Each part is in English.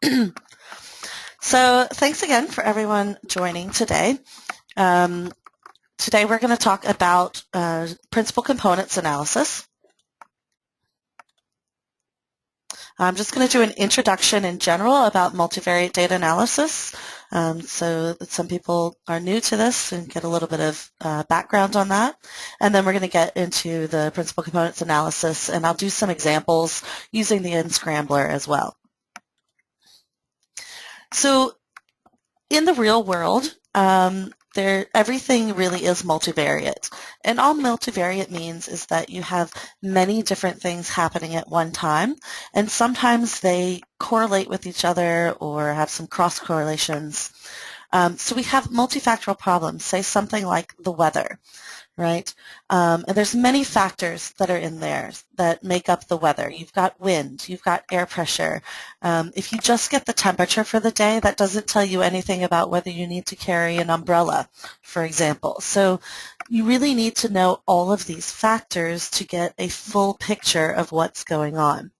So thanks again for everyone joining today. Today we're going to talk about principal components analysis. I'm just going to do an introduction in general about multivariate data analysis, so that some people are new to this and get a little bit of background on that. And then we're going to get into the principal components analysis, and I'll do some examples using the unscrambler as well. So in the real world, everything really is multivariate. And all multivariate means is that you have many different things happening at one time, and sometimes they correlate with each other or have some cross correlations. So we have multifactorial problems, say something like the weather, right? And there's many factors that are in there that make up the weather. You've got wind, you've got air pressure. If you just get the temperature for the day, that doesn't tell you anything about whether you need to carry an umbrella, for example. So you really need to know all of these factors to get a full picture of what's going on.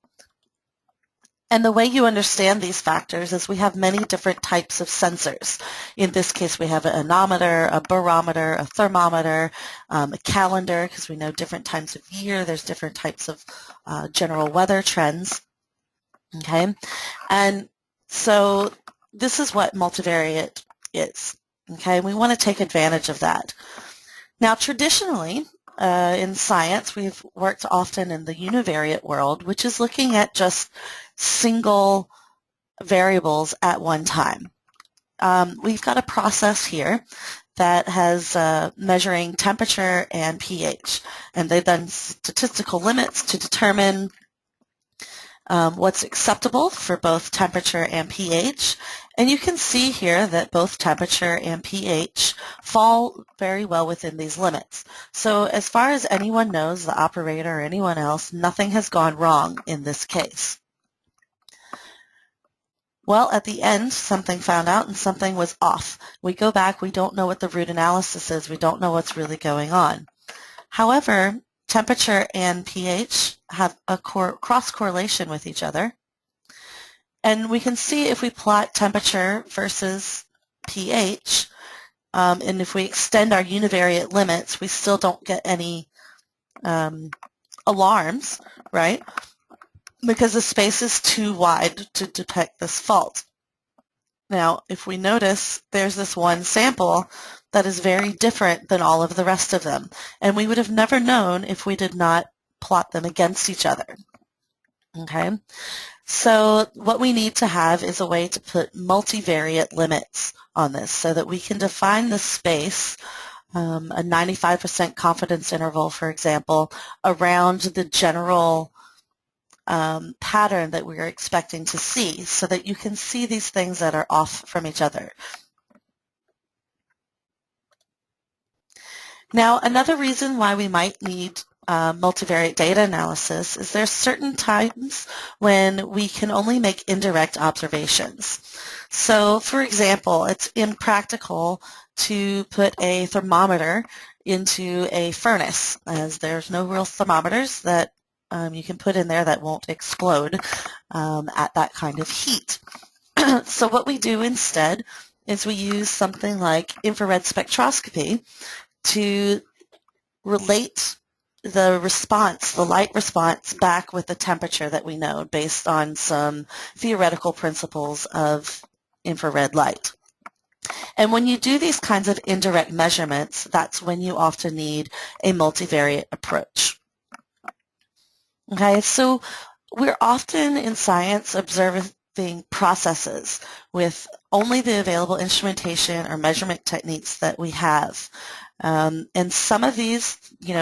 And the way you understand these factors is we have many different types of sensors. In this case, we have an anemometer, a barometer, a thermometer, a calendar, because we know different times of year. There's different types of general weather trends. Okay, and so this is what multivariate is. Okay, we want to take advantage of that. Now, traditionally, in science, we've worked often in the univariate world, which is looking at just single variables at one time. We've got a process here that has measuring temperature and pH, and they've done statistical limits to determine what's acceptable for both temperature and pH. And you can see here that both temperature and pH fall very well within these limits. So as far as anyone knows, the operator or anyone else, nothing has gone wrong in this case. Well, at the end, something found out and something was off. We go back, we don't know what the root analysis is, we don't know what's really going on. However, temperature and pH have a cross-correlation with each other. And we can see if we plot temperature versus pH, and if we extend our univariate limits, we still don't get any alarms, right? Because the space is too wide to detect this fault. Now, if we notice, there's this one sample that is very different than all of the rest of them, and we would have never known if we did not plot them against each other. Okay, so what we need to have is a way to put multivariate limits on this so that we can define the space, a 95% confidence interval, for example, around the general pattern that we're expecting to see so that you can see these things that are off from each other. Now, another reason why we might need multivariate data analysis is there's certain times when we can only make indirect observations. So, for example, it's impractical to put a thermometer into a furnace, as there's no real thermometers that you can put in there that won't explode at that kind of heat. So what we do instead is we use something like infrared spectroscopy to relate the response, the light response, back with the temperature that we know based on some theoretical principles of infrared light. And when you do these kinds of indirect measurements, that's when you often need a multivariate approach. Okay, so we're often in science observing processes with only the available instrumentation or measurement techniques that we have. And some of these,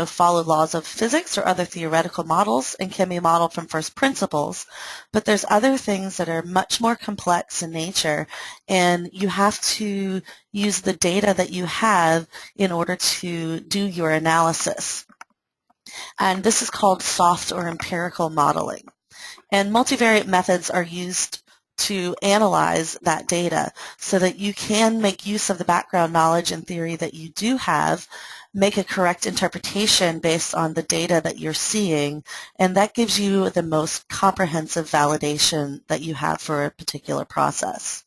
follow laws of physics or other theoretical models and can be modeled from first principles. But there's other things that are much more complex in nature, and you have to use the data that you have in order to do your analysis. And this is called soft or empirical modeling. And multivariate methods are used to analyze that data so that you can make use of the background knowledge and theory that you do have, make a correct interpretation based on the data that you're seeing, and that gives you the most comprehensive validation that you have for a particular process.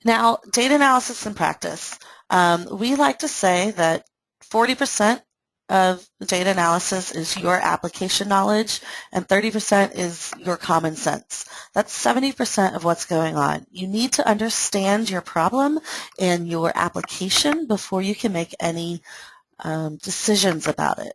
Now, data analysis and practice. We like to say that 40% of data analysis is your application knowledge and 30% is your common sense. That's 70% of what's going on. You need to understand your problem and your application before you can make any decisions about it.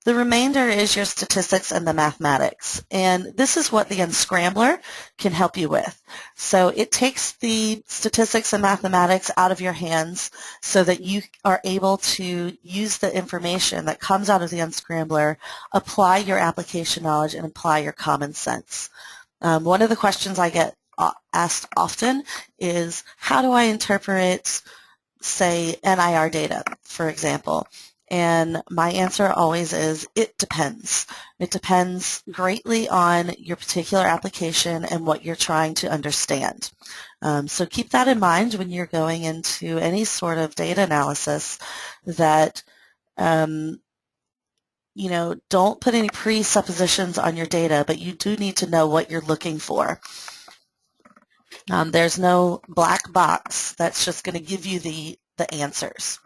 The remainder is your statistics and the mathematics, and this is what the unscrambler can help you with. So it takes the statistics and mathematics out of your hands so that you are able to use the information that comes out of the unscrambler, apply your application knowledge, and apply your common sense. One of the questions I get asked often is, how do I interpret, say, NIR data, for example? And my answer always is, it depends. It depends greatly on your particular application and what you're trying to understand. So keep that in mind when you're going into any sort of data analysis, that don't put any presuppositions on your data, but you do need to know what you're looking for. There's no black box that's just going to give you the answers.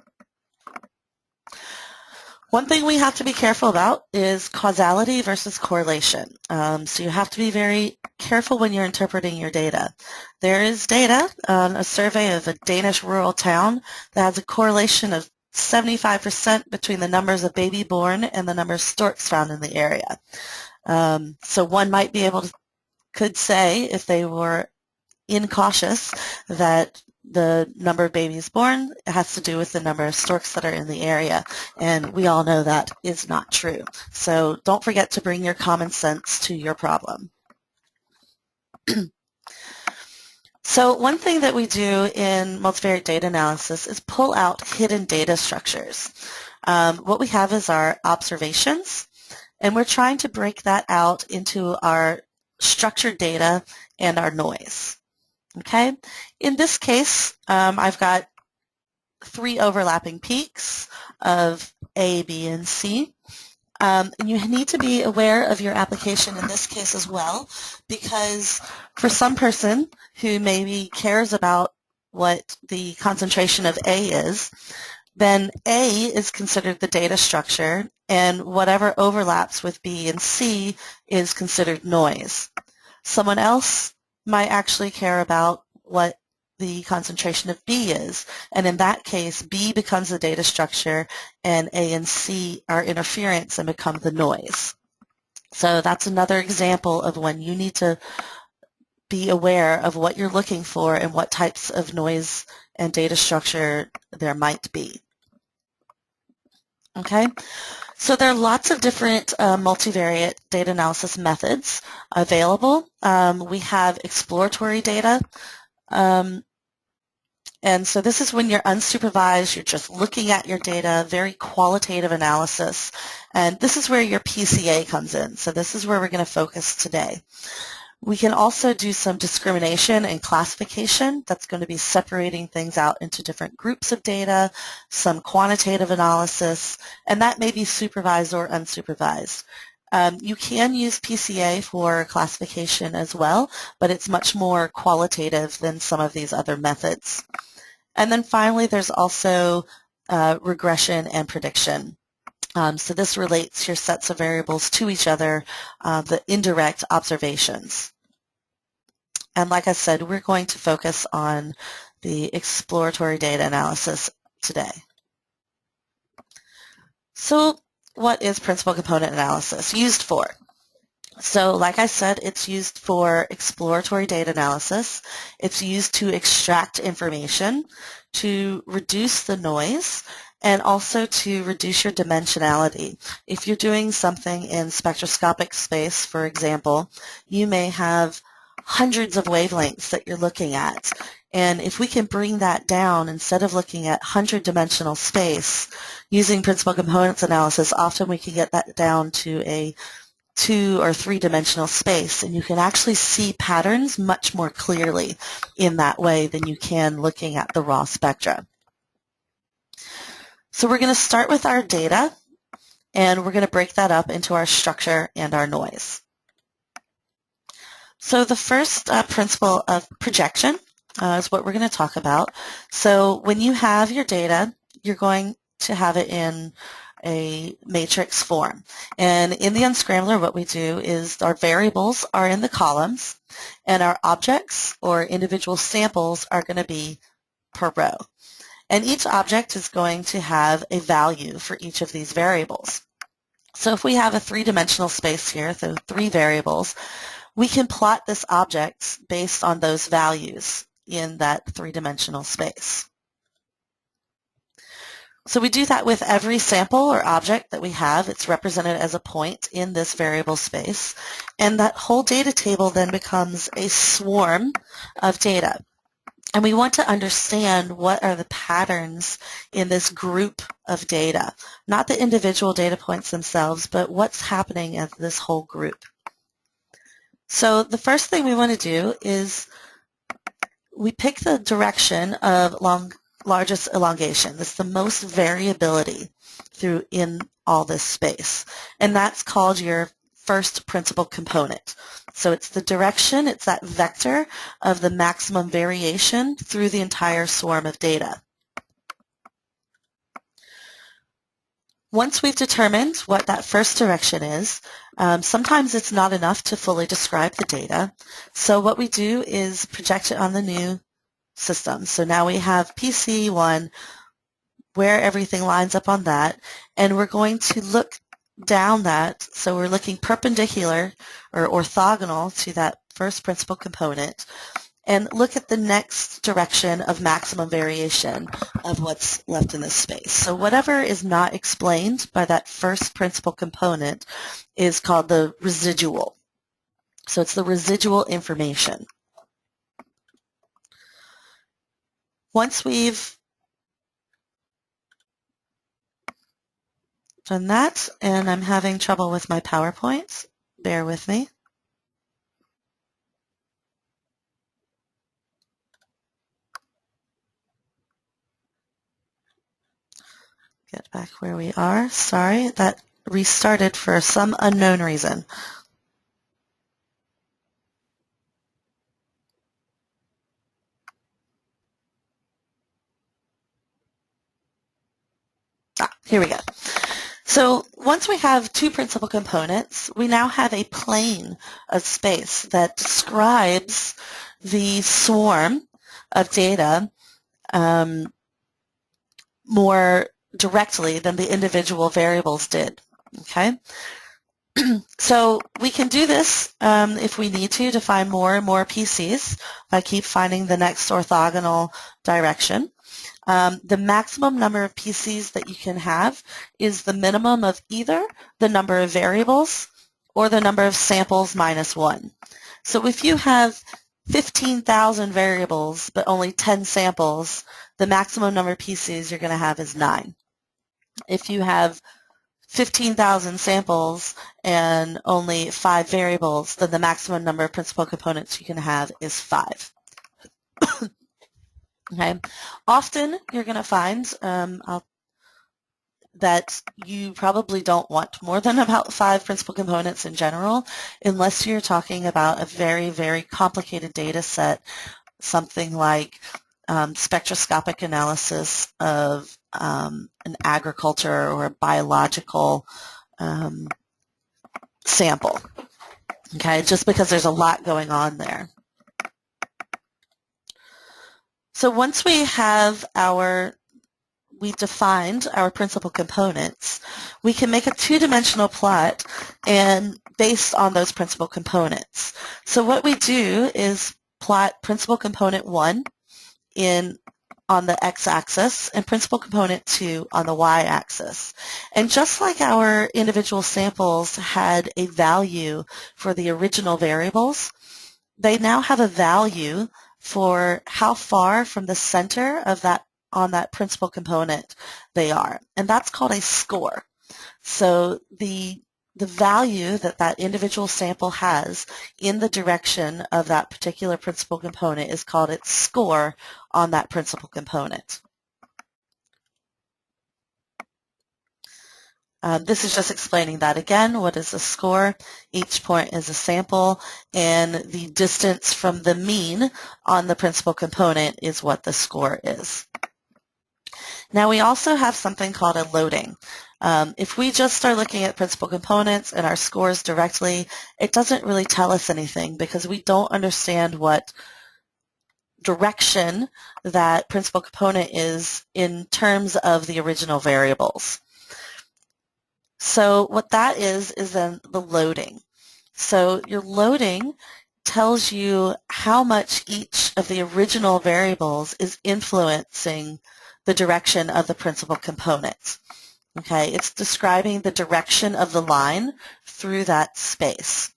One thing we have to be careful about is causality versus correlation. So you have to be very careful when you're interpreting your data. There is data, a survey of a Danish rural town that has a correlation of 75% between the numbers of baby born and the number of storks found in the area. So one might be able to, could say, if they were incautious, that the number of babies born has to do with the number of storks that are in the area, and we all know that is not true. So don't forget to bring your common sense to your problem. So one thing that we do in multivariate data analysis is pull out hidden data structures. What we have is our observations, and we're trying to break that out into our structured data and our noise. Okay, in this case, I've got 3 overlapping peaks of A, B, and C. And you need to be aware of your application in this case as well, because for some person who maybe cares about what the concentration of A is, then A is considered the data structure, and whatever overlaps with B and C is considered noise. Someone else might actually care about what the concentration of B is, and in that case, B becomes the data structure and A and C are interference and become the noise. So that's another example of when you need to be aware of what you're looking for and what types of noise and data structure there might be. Okay? So there are lots of different multivariate data analysis methods available. We have exploratory data, and so this is when you're unsupervised, you're just looking at your data, very qualitative analysis, and this is where your PCA comes in. So this is where we're going to focus today. We can also do some discrimination and classification. That's going to be separating things out into different groups of data, some quantitative analysis, and that may be supervised or unsupervised. You can use PCA for classification as well, but it's much more qualitative than some of these other methods. And then finally, there's also regression and prediction. So this relates your sets of variables to each other, the indirect observations. And like I said, we're going to focus on the exploratory data analysis today. So what is principal component analysis used for? So like I said, it's used for exploratory data analysis. It's used to extract information, to reduce the noise, and also to reduce your dimensionality. If you're doing something in spectroscopic space, for example, you may have hundreds of wavelengths that you're looking at. And if we can bring that down, instead of looking at 100-dimensional space, using principal components analysis, often we can get that down to a 2- or 3-dimensional space, and you can actually see patterns much more clearly in that way than you can looking at the raw spectra. So we're going to start with our data, and we're going to break that up into our structure and our noise. So the first principle of projection is what we're going to talk about. So when you have your data, you're going to have it in a matrix form. And in the unscrambler, what we do is our variables are in the columns, and our objects or individual samples are going to be per row. And each object is going to have a value for each of these variables. So if we have a three-dimensional space here, so 3 variables, we can plot this object based on those values in that three-dimensional space. So we do that with every sample or object that we have. It's represented as a point in this variable space. And that whole data table then becomes a swarm of data. And we want to understand what are the patterns in this group of data, not the individual data points themselves, but what's happening as this whole group. So the first thing we want to do is we pick the direction of largest elongation. That's the most variability in all this space. And that's called your first principal component. So it's the direction, it's that vector of the maximum variation through the entire swarm of data. Once we've determined what that first direction is, sometimes it's not enough to fully describe the data. So what we do is project it on the new system. So now we have PC1, where everything lines up on that, and we're going to look down that. So we're looking perpendicular or orthogonal to that first principal component, and look at the next direction of maximum variation of what's left in this space. So whatever is not explained by that first principal component is called the residual. So it's the residual information. Once we've done that, and I'm having trouble with my PowerPoint, bear with me. Get back where we are. Sorry, that restarted for some unknown reason. Here we go. So once we have 2 principal components, we now have a plane of space that describes the swarm of data more directly than the individual variables did. Okay? So we can do this if we need to find more and more PCs by keep finding the next orthogonal direction. The maximum number of PCs that you can have is the minimum of either the number of variables or the number of samples minus 1. So if you have 15,000 variables but only 10 samples, the maximum number of PCs you're going to have is 9. If you have 15,000 samples and only 5 variables, then the maximum number of principal components you can have is 5. Okay. Often you're going to find that you probably don't want more than about 5 principal components in general, unless you're talking about a very, very complicated data set, something like spectroscopic analysis of an agriculture or a biological sample. Okay, just because there's a lot going on there. So once we have we've defined our principal components, we can make a 2-dimensional plot and based on those principal components. So what we do is plot principal component 1 on the x-axis and principal component 2 on the y-axis. And just like our individual samples had a value for the original variables, they now have a value for how far from the center of on that principal component they are. And that's called a score. So the value that that individual sample has in the direction of that particular principal component is called its score on that principal component. This is just explaining that again. What is a score? Each point is a sample, and the distance from the mean on the principal component is what the score is. Now we also have something called a loading. If we just start looking at principal components and our scores directly, it doesn't really tell us anything because we don't understand what direction that principal component is in terms of the original variables. So what that is then the loading. So your loading tells you how much each of the original variables is influencing the direction of the principal component. Okay, it's describing the direction of the line through that space.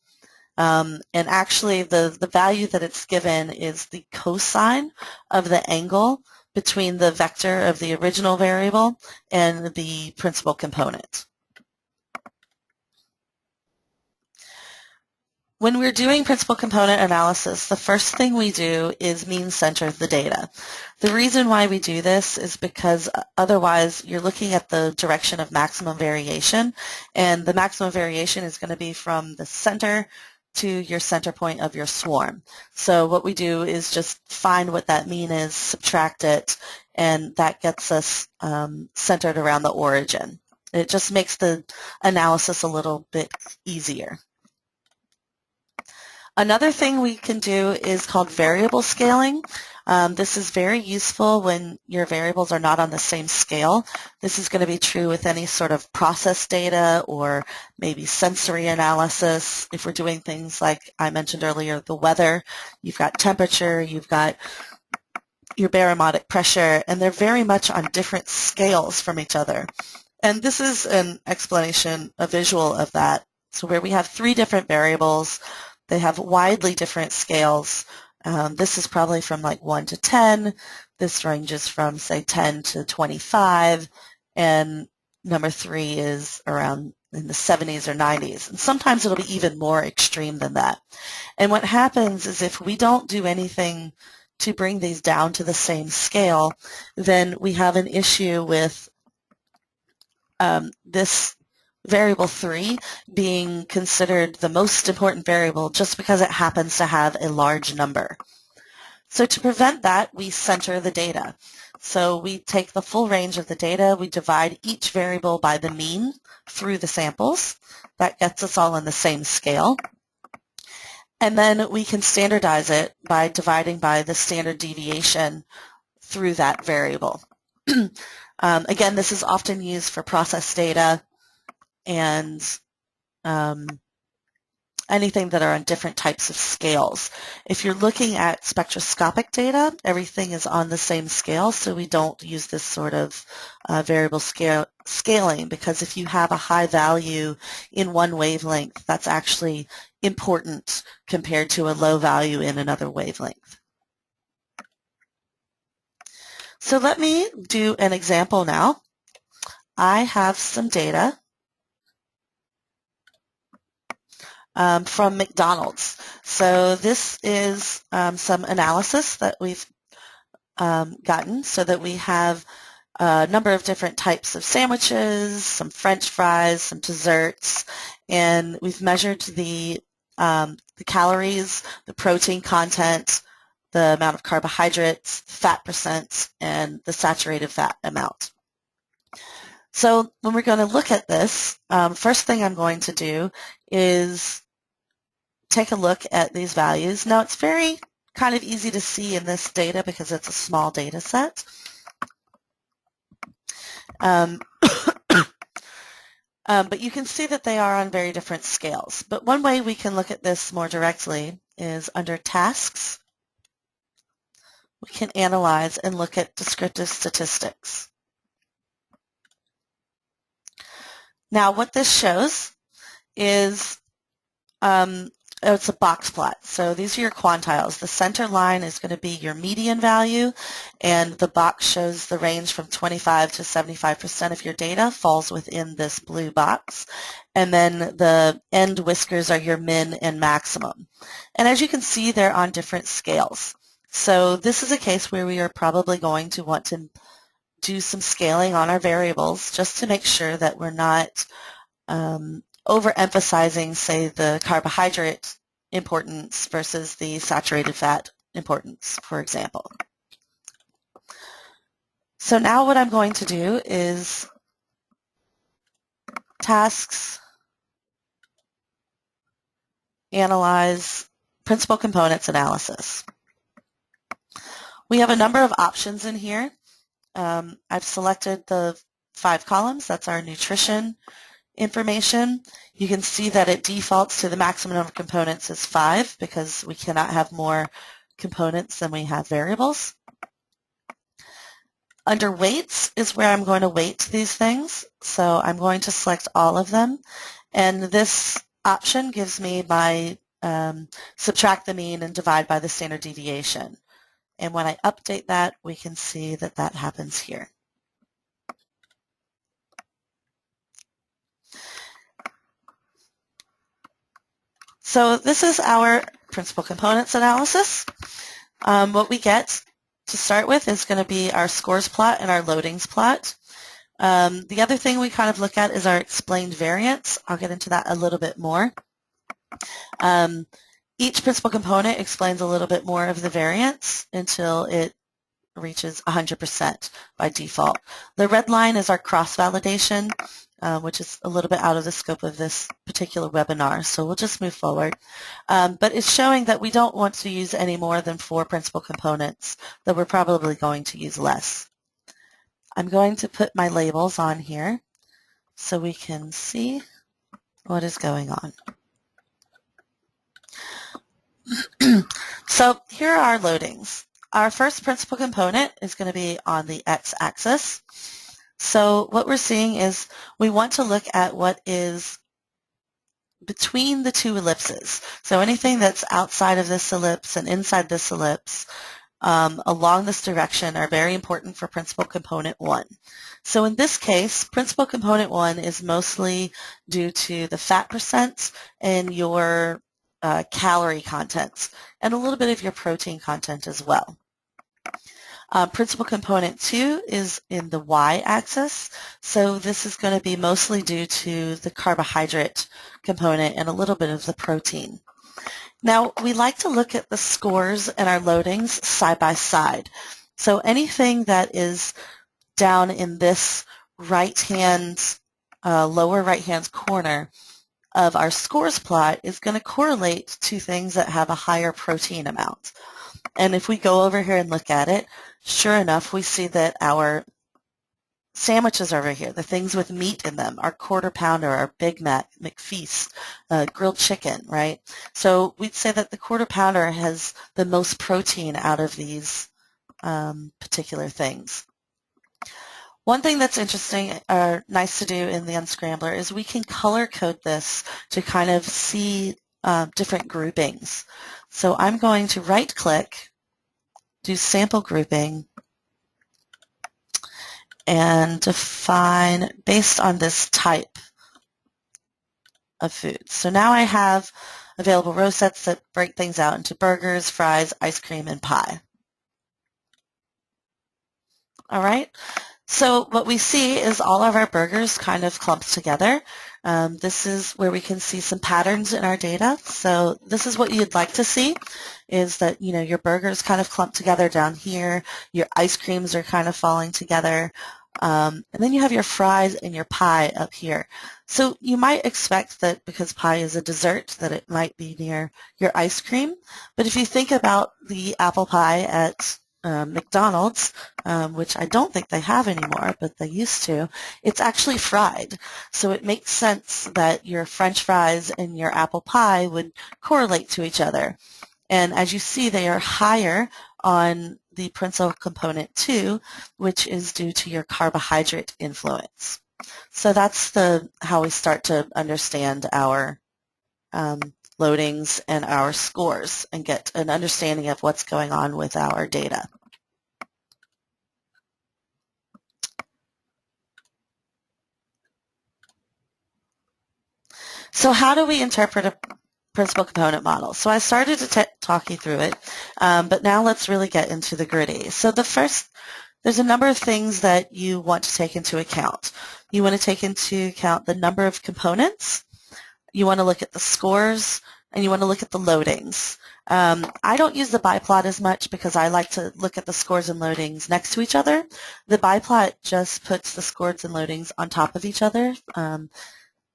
And actually the value that it's given is the cosine of the angle between the vector of the original variable and the principal component. When we're doing principal component analysis, the first thing we do is mean center the data. The reason why we do this is because otherwise you're looking at the direction of maximum variation, and the maximum variation is going to be from the center to your center point of your swarm. So what we do is just find what that mean is, subtract it, and that gets us centered around the origin. It just makes the analysis a little bit easier. Another thing we can do is called variable scaling. This is very useful when your variables are not on the same scale. This is going to be true with any sort of process data or maybe sensory analysis. If we're doing things like I mentioned earlier, the weather, you've got temperature, you've got your barometric pressure, and they're very much on different scales from each other. And this is an explanation, a visual of that. So where we have 3 different variables, they have widely different scales. This is probably from like 1 to 10. This ranges from, say, 10 to 25. And number 3 is around in the 70s or 90s. And sometimes it'll be even more extreme than that. And what happens is if we don't do anything to bring these down to the same scale, then we have an issue with this variable 3 being considered the most important variable just because it happens to have a large number. So to prevent that, we center the data. So we take the full range of the data, we divide each variable by the mean through the samples. That gets us all on the same scale. And then we can standardize it by dividing by the standard deviation through that variable. Again, this is often used for process data and anything that are on different types of scales. If you're looking at spectroscopic data, everything is on the same scale, so we don't use this sort of variable scaling, because if you have a high value in one wavelength, that's actually important compared to a low value in another wavelength. So let me do an example now. I have some data from McDonald's. So this is some analysis that we've gotten so that we have a number of different types of sandwiches, some French fries, some desserts, and we've measured the calories, the protein content, the amount of carbohydrates, fat percent, and the saturated fat amount. So when we're going to look at this, first thing I'm going to do is take a look at these values. Now it's very kind of easy to see in this data because it's a small data set. But you can see that they are on very different scales. But one way we can look at this more directly is under tasks. We can analyze and look at descriptive statistics. Now what this shows is it's a box plot. So these are your quantiles. The center line is going to be your median value, and the box shows the range from 25 to 75% of your data falls within this blue box. And then the end whiskers are your min and maximum. And as you can see, they're on different scales. So this is a case where we are probably going to want to do some scaling on our variables just to make sure that we're not overemphasizing, say, the carbohydrate importance versus the saturated fat importance, for example. So now what I'm going to do is tasks, analyze, principal components analysis. We have a number of options in here. I've selected the 5 columns. That's our nutrition information. You can see that it defaults to the maximum number of components is 5 because we cannot have more components than we have variables. Under weights is where I'm going to weight these things. So I'm going to select all of them. And this option gives me my subtract the mean and divide by the standard deviation. And when I update that, we can see that that happens here. So this is our principal components analysis. What we get to start with is going to be our scores plot and our loadings plot. The other thing we kind of look at is our explained variance. I'll get into that a little bit more. Each principal component explains a little bit more of the variance until it reaches 100% by default. The red line is our cross-validation, which is a little bit out of the scope of this particular webinar, so we'll just move forward. But it's showing that we don't want to use any more than 4 principal components, that we're probably going to use less. I'm going to put my labels on here so we can see what is going on. So here are our loadings. Our first principal component is going to be on the x-axis. So what we're seeing is we want to look at what is between the 2 ellipses. So anything that's outside of this ellipse and inside this ellipse along this direction are very important for principal component 1. So in this case, principal component 1 is mostly due to the fat percent and your calorie content, and a little bit of your protein content as well. Principal component 2 is in the y-axis, so this is going to be mostly due to the carbohydrate component and a little bit of the protein. Now, we like to look at the scores and our loadings side by side. So anything that is down in this right-hand, lower right-hand corner of our scores plot is going to correlate to things that have a higher protein amount. And if we go over here and look at it, sure enough, we see that our sandwiches over here, the things with meat in them, our Quarter Pounder, our Big Mac, McFeast, grilled chicken, right? So we'd say that the Quarter Pounder has the most protein out of these particular things. One thing that's interesting or nice to do in the Unscrambler is we can color code this to kind of see different groupings. So I'm going to right-click, do sample grouping, and define based on this type of food. So now I have available row sets that break things out into burgers, fries, ice cream, and pie. All right. So what we see is all of our burgers kind of clumped together. This is where we can see some patterns in our data. So this is what you'd like to see, is that, you know, your burgers kind of clumped together down here, your ice creams are kind of falling together, and then you have your fries and your pie up here. So you might expect that because pie is a dessert that it might be near your ice cream, but if you think about the apple pie at McDonald's, which I don't think they have anymore, but they used to, it's actually fried. So it makes sense that your French fries and your apple pie would correlate to each other. And as you see, they are higher on the principal component 2, which is due to your carbohydrate influence. So that's how we start to understand our loadings and our scores and get an understanding of what's going on with our data. So how do we interpret a principal component model? So I started to talk you through it, but now let's really get into the gritty. So the first there's a number of things that you want to take into account. You want to take into account the number of components, you want to look at the scores, and you want to look at the loadings. I don't use the biplot as much because I like to look at the scores and loadings next to each other. The biplot just puts the scores and loadings on top of each other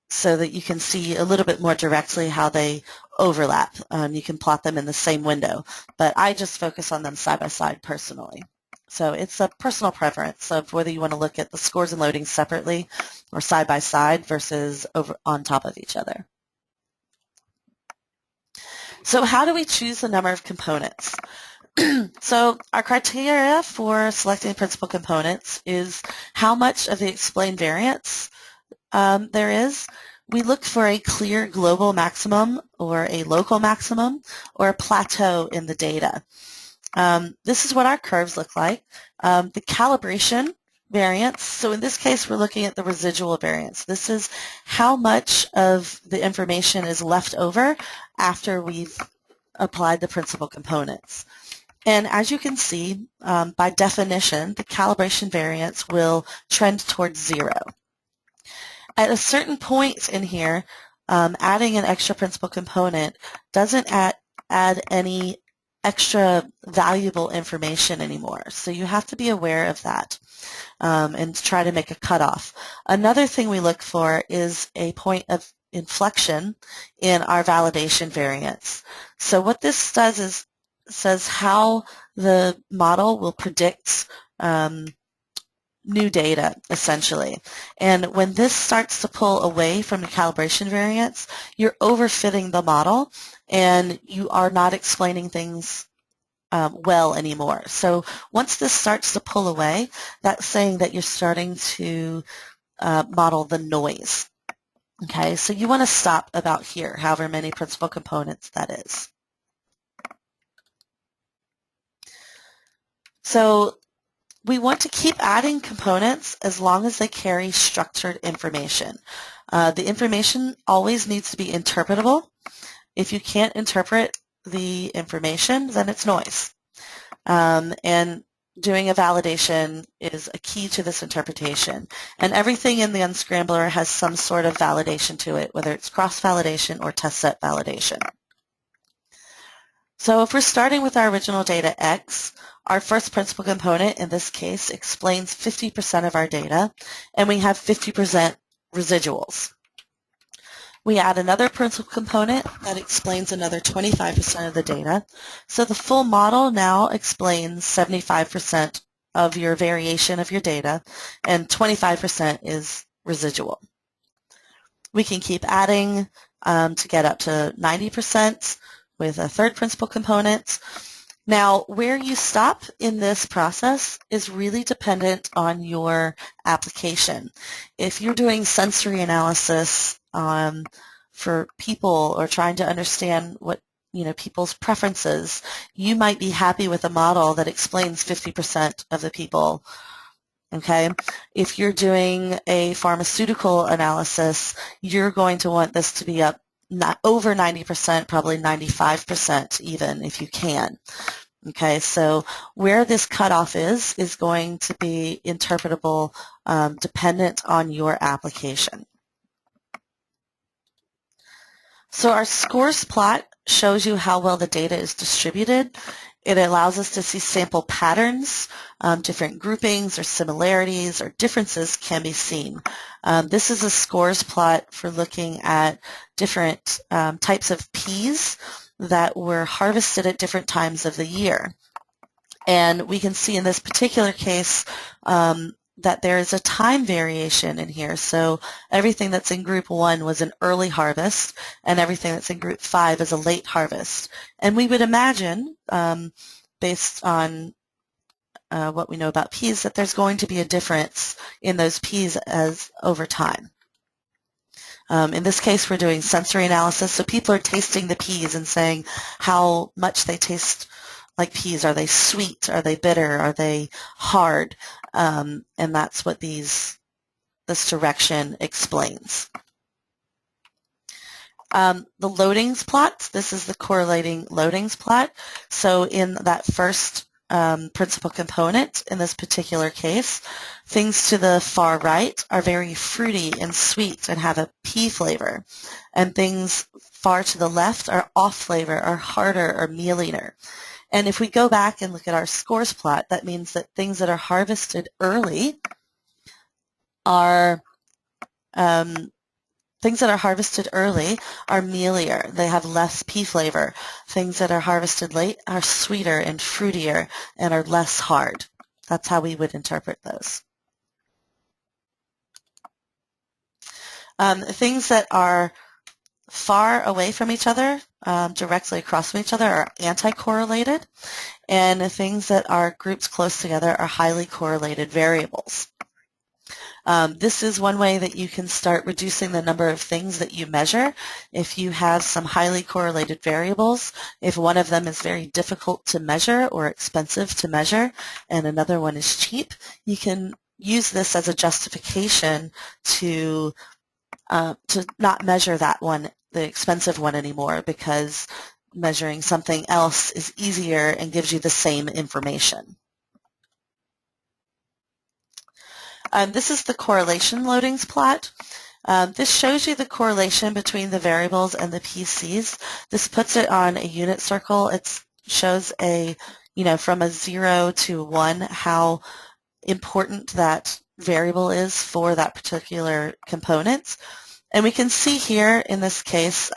so that you can see a little bit more directly how they overlap. You can plot them in the same window, but I just focus on them side by side personally. So it's a personal preference of whether you want to look at the scores and loadings separately or side by side versus over on top of each other. So how do we choose the number of components? So our criteria for selecting principal components is how much of the explained variance there is. We look for a clear global maximum or a local maximum or a plateau in the data. This is what our curves look like. The calibration variance, so in this case we're looking at the residual variance. This is how much of the information is left over after we've applied the principal components. And as you can see, by definition, the calibration variance will trend towards 0. At a certain point in here, adding an extra principal component doesn't add any extra valuable information anymore. So you have to be aware of that and try to make a cutoff. Another thing we look for is a point of inflection in our validation variance. So what this does is says how the model will predict new data, essentially. And when this starts to pull away from the calibration variance, you're overfitting the model and you are not explaining things well anymore. So once this starts to pull away, that's saying that you're starting to model the noise. Okay, so you want to stop about here, however many principal components that is. So we want to keep adding components as long as they carry structured information. The information always needs to be interpretable. If you can't interpret the information, then it's noise. And doing a validation is a key to this interpretation. And everything in the unscrambler has some sort of validation to it, whether it's cross-validation or test set validation. So if we're starting with our original data X, our first principal component in this case explains 50% of our data, and we have 50% residuals. We add another principal component that explains another 25% of the data. So the full model now explains 75% of your variation of your data, and 25% is residual. We can keep adding to get up to 90% with a third principal component. Now, where you stop in this process is really dependent on your application. If you're doing sensory analysis for people or trying to understand what people's preferences, you might be happy with a model that explains 50% of the people. Okay, if you're doing a pharmaceutical analysis, you're going to want this to be up not over 90%, probably 95% even if you can. Okay, so where this cutoff is going to be interpretable dependent on your application. So our scores plot shows you how well the data is distributed. It allows us to see sample patterns, different groupings or similarities or differences can be seen. This is a scores plot for looking at different types of peas that were harvested at different times of the year. And we can see in this particular case that there is a time variation in here. So everything that's in group 1 was an early harvest, and everything that's in group 5 is a late harvest. And we would imagine, based on what we know about peas, that there's going to be a difference in those peas as over time. In this case, we're doing sensory analysis, so people are tasting the peas and saying how much they taste like peas. Are they sweet? Are they bitter? Are they hard? And that's what this direction explains. The loadings plot, this is the correlating loadings plot. So in that first principal component in this particular case. Things to the far right are very fruity and sweet and have a pea flavor, and things far to the left are off flavor, are harder or mealier. And if we go back and look at our scores plot, that means that things that are harvested early are mealier. They have less pea flavor. Things that are harvested late are sweeter and fruitier and are less hard. That's how we would interpret those. Things that are far away from each other, directly across from each other, are anti-correlated, and things that are grouped close together are highly correlated variables. This is one way that you can start reducing the number of things that you measure. If you have some highly correlated variables, if one of them is very difficult to measure or expensive to measure and another one is cheap, you can use this as a justification to not measure that one, the expensive one, anymore, because measuring something else is easier and gives you the same information. This is the correlation loadings plot. This shows you the correlation between the variables and the PCs. This puts it on a unit circle. It shows from a 0 to 1 how important that variable is for that particular component. And we can see here in this case,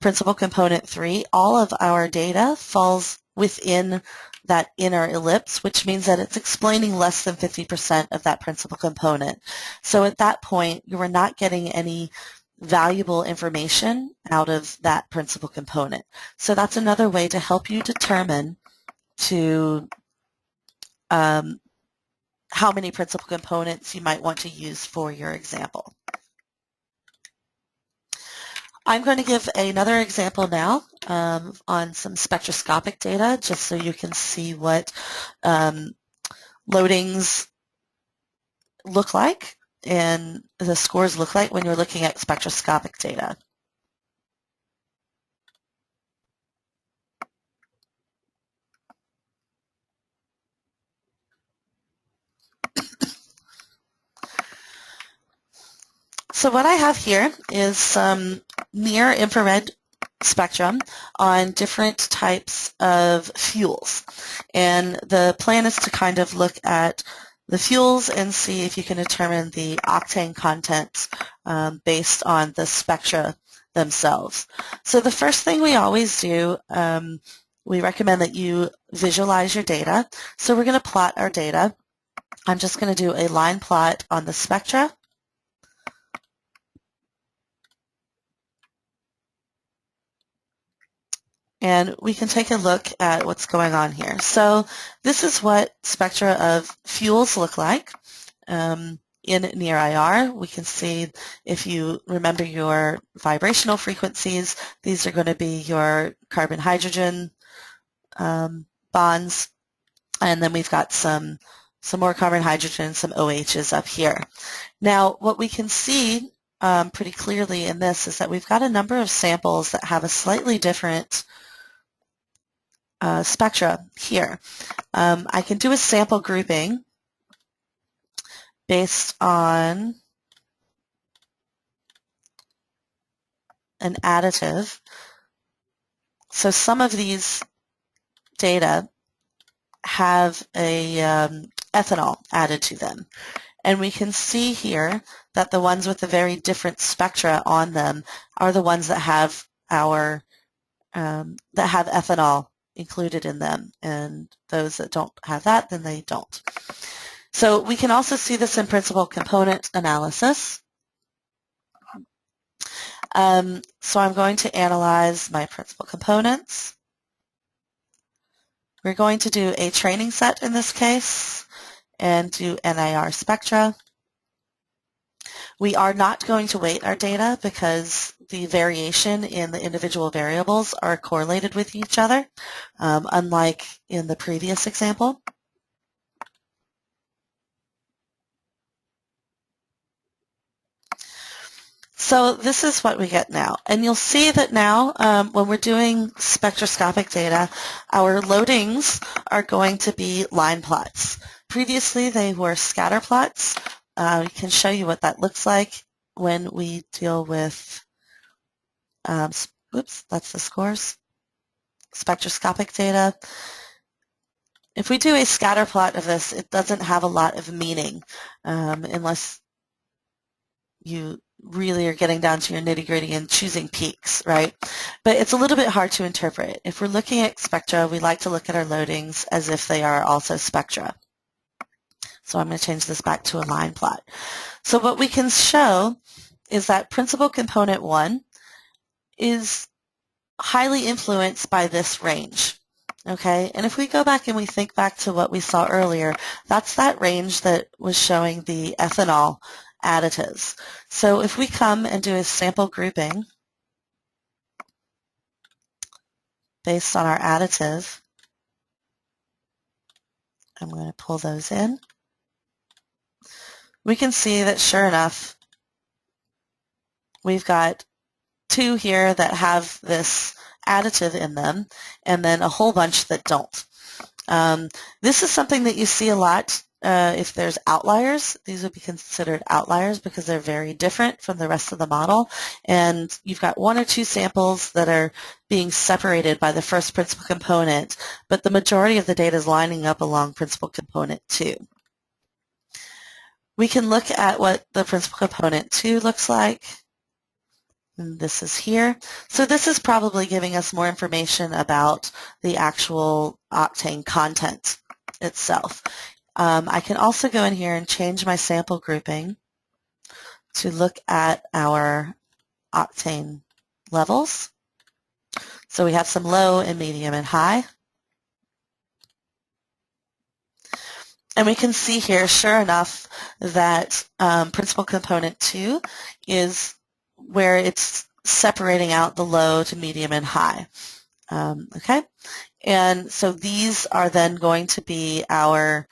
principal component 3, all of our data falls within that inner ellipse, which means that it's explaining less than 50% of that principal component. So at that point, you are not getting any valuable information out of that principal component. So that's another way to help you determine how many principal components you might want to use for your example. I'm going to give another example now on some spectroscopic data, just so you can see what loadings look like and the scores look like when you're looking at spectroscopic data. So what I have here is some near infrared spectrum on different types of fuels. And the plan is to kind of look at the fuels and see if you can determine the octane content based on the spectra themselves. So the first thing we always do, we recommend that you visualize your data. So we're going to plot our data. I'm just going to do a line plot on the spectra. And we can take a look at what's going on here. So this is what spectra of fuels look like in near IR. We can see, if you remember your vibrational frequencies, these are going to be your carbon-hydrogen bonds. And then we've got some more carbon-hydrogen, some OHs up here. Now, what we can see pretty clearly in this is that we've got a number of samples that have a slightly different spectra here. I can do a sample grouping based on an additive. So some of these data have a ethanol added to them. And we can see here that the ones with the very different spectra on them are the ones that have that have ethanol included in them, and those that don't have that, then they don't. So we can also see this in principal component analysis. So I'm going to analyze my principal components. We're going to do a training set in this case and do NIR spectra. We are not going to weight our data because the variation in the individual variables are correlated with each other, unlike in the previous example. So this is what we get now. And you'll see that now when we're doing spectroscopic data, our loadings are going to be line plots. Previously, they were scatter plots. We can show you what that looks like when we deal with, oops, that's the scores, spectroscopic data. If we do a scatter plot of this, it doesn't have a lot of meaning unless you really are getting down to your nitty-gritty and choosing peaks, right? But it's a little bit hard to interpret. If we're looking at spectra, we like to look at our loadings as if they are also spectra. So I'm going to change this back to a line plot. So what we can show is that principal component 1 is highly influenced by this range. Okay, and if we go back and we think back to what we saw earlier, that's that range that was showing the ethanol additives. So if we come and do a sample grouping based on our additive, I'm going to pull those in. We can see that sure enough, we've got 2 here that have this additive in them, and then a whole bunch that don't. This is something that you see a lot if there's outliers. These would be considered outliers because they're very different from the rest of the model, and you've got 1 or 2 samples that are being separated by the first principal component, but the majority of the data is lining up along principal component 2. We can look at what the principal component 2 looks like. And this is here. So this is probably giving us more information about the actual octane content itself. I can also go in here and change my sample grouping to look at our octane levels. So we have some low and medium and high. And we can see here, sure enough, that principal component 2 is where it's separating out the low to medium and high. Okay, and so these are then going to be our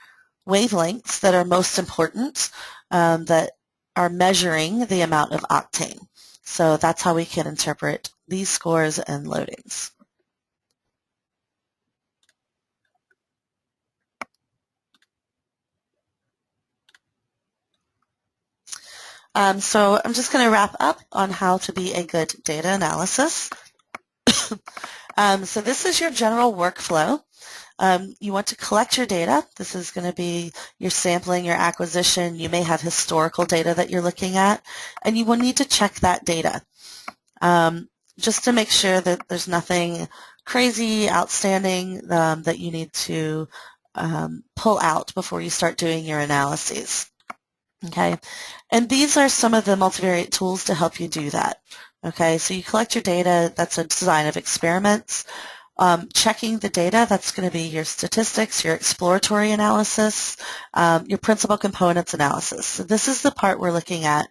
wavelengths that are most important that are measuring the amount of octane. So that's how we can interpret these scores and loadings. So I'm just going to wrap up on how to be a good data analysis. So this is your general workflow. You want to collect your data. This is going to be your sampling, your acquisition. You may have historical data that you're looking at, and you will need to check that data just to make sure that there's nothing crazy, outstanding that you need to pull out before you start doing your analyses. Okay, and these are some of the multivariate tools to help you do that. Okay, so you collect your data. That's a design of experiments. Checking the data, that's going to be your statistics, your exploratory analysis, your principal components analysis. So this is the part we're looking at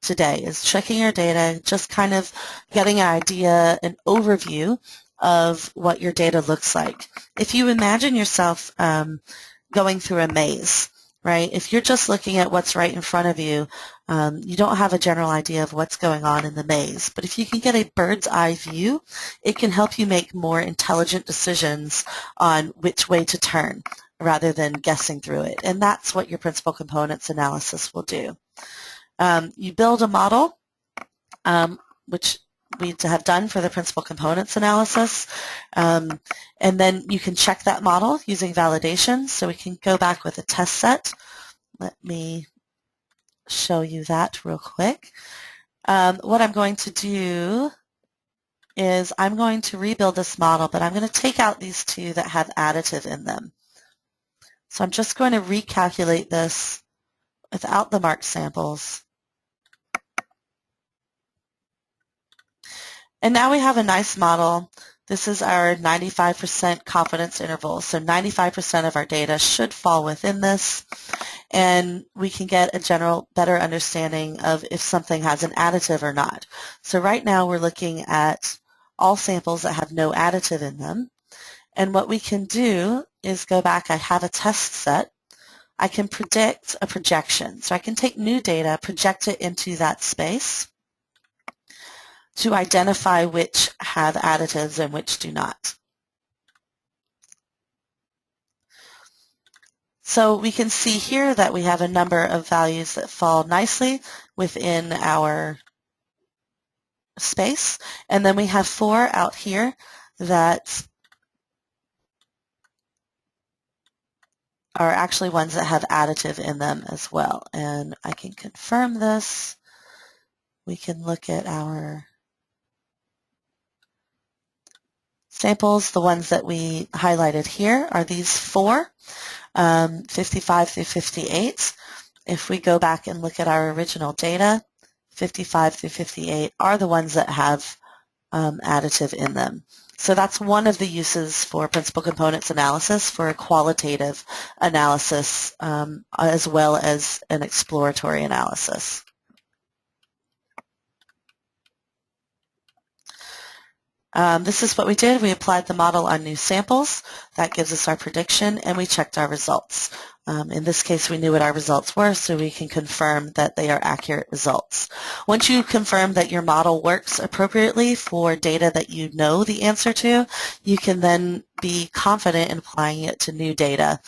today, is checking your data, just kind of getting an idea, an overview of what your data looks like. If you imagine yourself going through a maze, right? If you're just looking at what's right in front of you, you don't have a general idea of what's going on in the maze. But if you can get a bird's eye view, it can help you make more intelligent decisions on which way to turn rather than guessing through it. And that's what your principal components analysis will do. You build a model, which we have done for the principal components analysis, and then you can check that model using validation. So we can go back with a test set. Let me show you that real quick. What I'm going to do is I'm going to rebuild this model, but I'm going to take out these 2 that have additive in them. So I'm just going to recalculate this without the marked samples. And now we have a nice model. This is our 95% confidence interval. So 95% of our data should fall within this, and we can get a general better understanding of if something has an additive or not. So right now we're looking at all samples that have no additive in them. And what we can do is go back. I have a test set. I can predict a projection. So I can take new data, project it into that space. to identify which have additives and which do not. So we can see here that we have a number of values that fall nicely within our space, and then we have 4 out here that are actually ones that have additive in them as well. And I can confirm this. We can look at our samples. The ones that we highlighted here are these 4, 55 through 58. If we go back and look at our original data, 55 through 58 are the ones that have additive in them. So that's one of the uses for principal components analysis, for a qualitative analysis as well as an exploratory analysis. This is what we did. We applied the model on new samples. That gives us our prediction, and we checked our results. In this case, we knew what our results were, so we can confirm that they are accurate results. Once you confirm that your model works appropriately for data that you know the answer to, you can then be confident in applying it to new data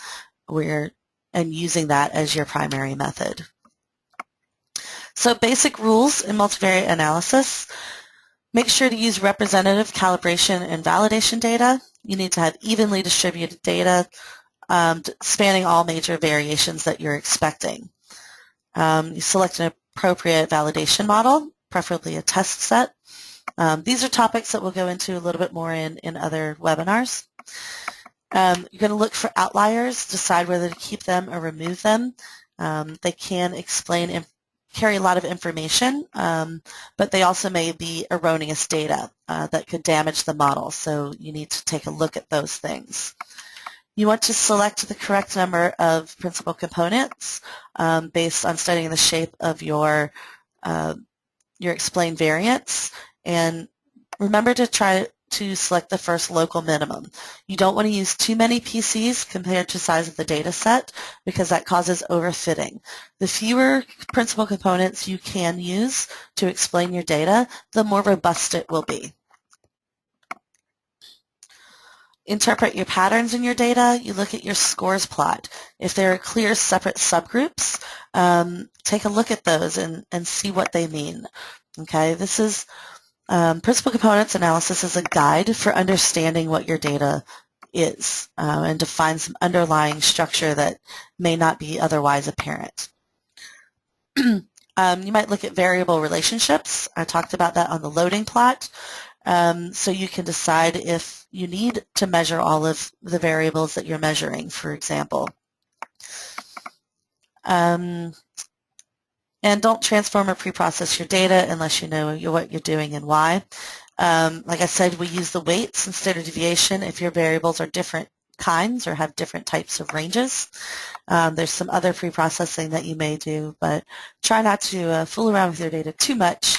and using that as your primary method. So basic rules in multivariate analysis. Make sure to use representative calibration and validation data. You need to have evenly distributed data spanning all major variations that you're expecting. You select an appropriate validation model, preferably a test set. These are topics that we'll go into a little bit more in other webinars. You're going to look for outliers, decide whether to keep them or remove them. They can explain and carry a lot of information, but they also may be erroneous data that could damage the model, so you need to take a look at those things. You want to select the correct number of principal components based on studying the shape of your explained variance, and remember to try to select the first local minimum. You don't want to use too many PCs compared to the size of the data set because that causes overfitting. The fewer principal components you can use to explain your data, the more robust it will be. Interpret your patterns in your data. You look at your scores plot. If there are clear separate subgroups, take a look at those and see what they mean. Okay, this is principal components analysis is a guide for understanding what your data is and to find some underlying structure that may not be otherwise apparent. You might look at variable relationships. I talked about that on the loading plot. So you can decide if you need to measure all of the variables that you're measuring, for example. And don't transform or preprocess your data unless you know what you're doing and why. Like I said, we use the weights and standard deviation if your variables are different kinds or have different types of ranges. There's some other preprocessing that you may do, but try not to fool around with your data too much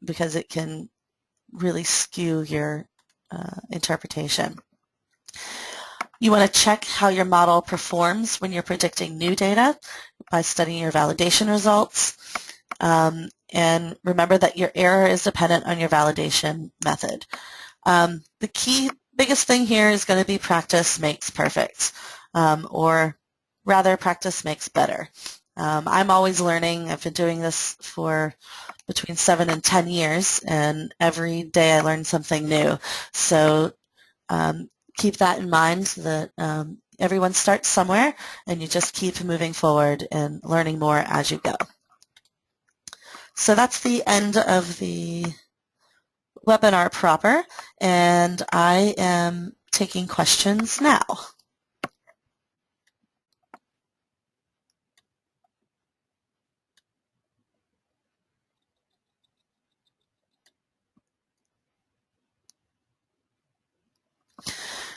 because it can really skew your interpretation. You want to check how your model performs when you're predicting new data by studying your validation results. And remember that your error is dependent on your validation method. The biggest thing here is going to be practice makes perfect, or rather practice makes better. I'm always learning. I've been doing this for between 7 and 10 years, and every day I learn something new. So keep that in mind, that everyone starts somewhere and you just keep moving forward and learning more as you go. So that's the end of the webinar proper, and I am taking questions now.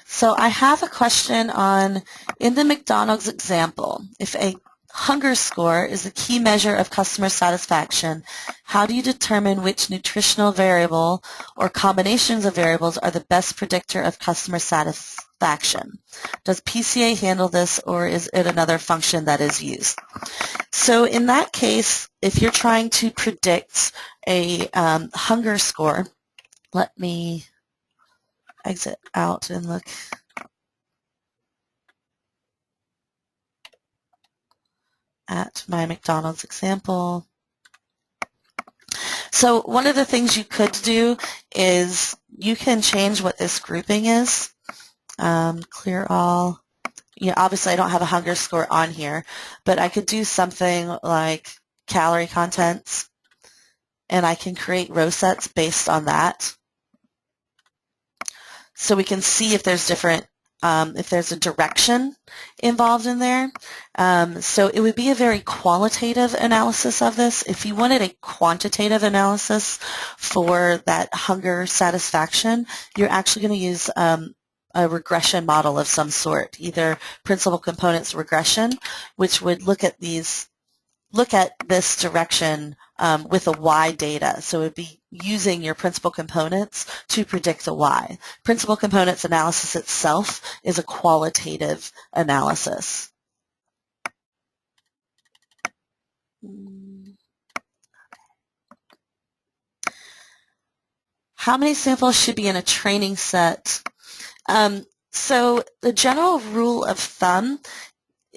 So I have a question on, in the McDonald's example, if a Hunger score is a key measure of customer satisfaction. How do you determine which nutritional variable or combinations of variables are the best predictor of customer satisfaction? Does PCA handle this, or is it another function that is used? So in that case, if you're trying to predict a hunger score, let me exit out and look at my McDonald's example. So one of the things you could do is you can change what this grouping is. Clear all. Yeah, obviously I don't have a hunger score on here, but I could do something like calorie contents, and I can create row sets based on that. So we can see if there's different, if there's a direction involved in there. So it would be a very qualitative analysis of this. If you wanted a quantitative analysis for that hunger satisfaction, you're actually going to use a regression model of some sort, either principal components regression, which would look at this direction with a Y data. So it would be using your principal components to predict the Y. Principal components analysis itself is a qualitative analysis. How many samples should be in a training set? So the general rule of thumb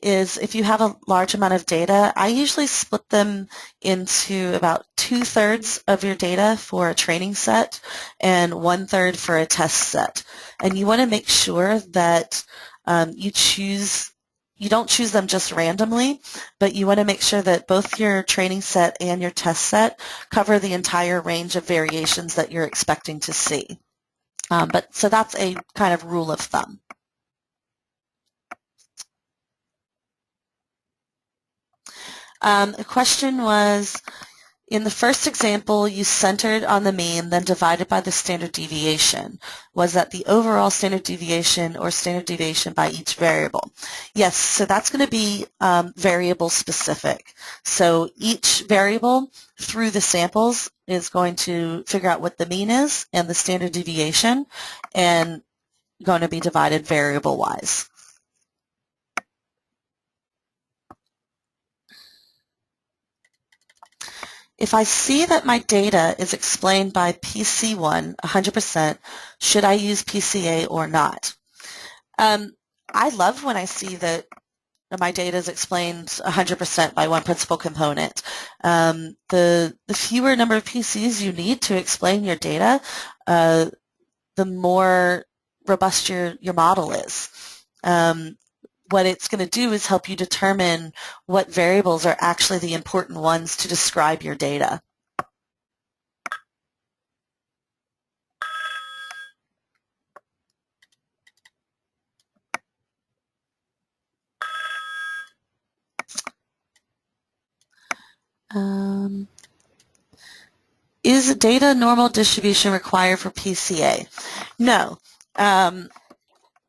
is if you have a large amount of data, I usually split them into about 2/3 of your data for a training set and 1/3 for a test set. And you want to make sure that you don't choose them just randomly, but you want to make sure that both your training set and your test set cover the entire range of variations that you're expecting to see. So that's a kind of rule of thumb. The question was, in the first example, you centered on the mean, then divided by the standard deviation. Was that the overall standard deviation or standard deviation by each variable? Yes, so that's going to be variable specific. So each variable through the samples is going to figure out what the mean is and the standard deviation, and going to be divided variable-wise. If I see that my data is explained by PC1 100%, should I use PCA or not? I love when I see that my data is explained 100% by one principal component. The fewer number of PCs you need to explain your data, the more robust your model is. What it's going to do is help you determine what variables are actually the important ones to describe your data. Is data normal distribution required for PCA? No.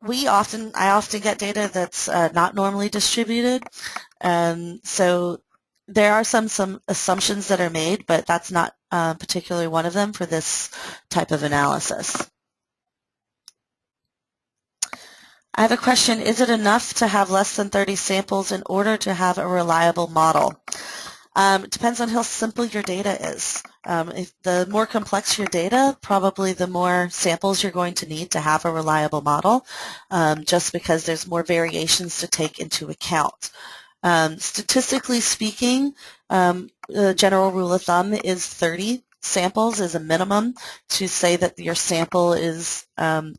I often get data that's not normally distributed. So there are some assumptions that are made, but that's not particularly one of them for this type of analysis. I have a question. Is it enough to have less than 30 samples in order to have a reliable model? It depends on how simple your data is. If the more complex your data, probably the more samples you're going to need to have a reliable model, just because there's more variations to take into account. Statistically speaking, the general rule of thumb is 30 samples is a minimum to say that your sample is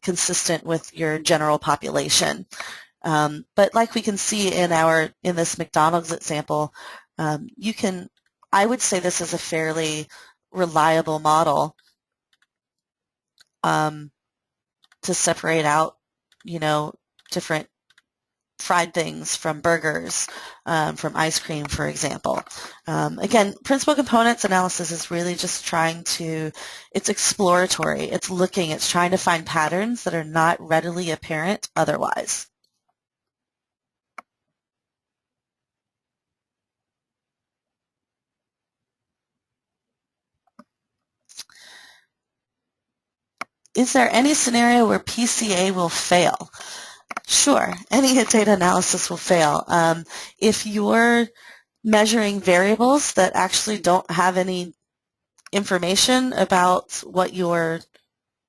consistent with your general population. But like we can see in this McDonald's example, I would say this is a fairly reliable model to separate out, different fried things from burgers, from ice cream, for example. Again, principal components analysis is really just it's exploratory. It's trying to find patterns that are not readily apparent otherwise. Is there any scenario where PCA will fail? Sure, any data analysis will fail. If you're measuring variables that actually don't have any information about what you're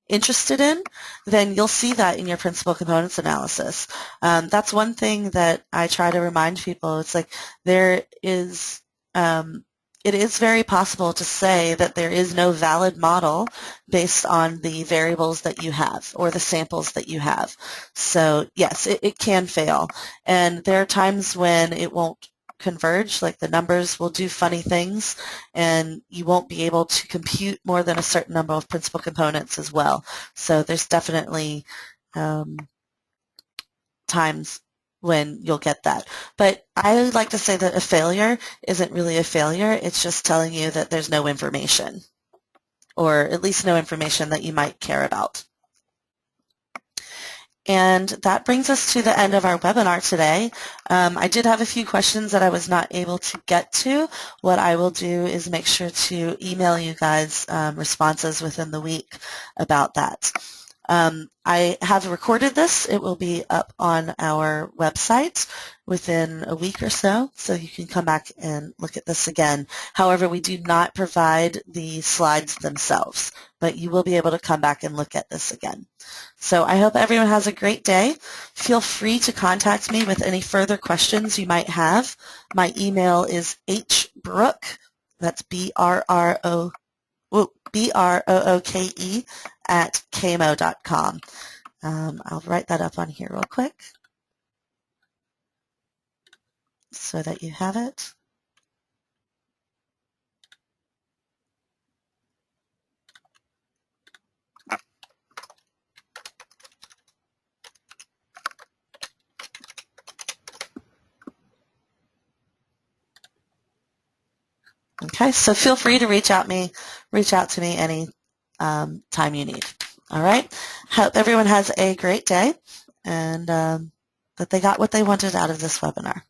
interested in, then you'll see that in your principal components analysis. That's one thing that I try to remind people. It's like there is, it is very possible to say that there is no valid model based on the variables that you have or the samples that you have. So yes, it can fail. And there are times when it won't converge, like the numbers will do funny things, and you won't be able to compute more than a certain number of principal components as well. So there's definitely times when you'll get that. But I like to say that a failure isn't really a failure. It's just telling you that there's no information, or at least no information that you might care about. And that brings us to the end of our webinar today. I did have a few questions that I was not able to get to. What I will do is make sure to email you guys responses within the week about that. I have recorded this. It will be up on our website within a week or so you can come back and look at this again. However, we do not provide the slides themselves, but you will be able to come back and look at this again. So I hope everyone has a great day. Feel free to contact me with any further questions you might have. My email is hbrooke, that's B-R-O-O-K-E, at camo.com. I'll write that up on here real quick so that you have it. Okay, so feel free to reach out to me any time you need. All right. Hope everyone has a great day and that they got what they wanted out of this webinar.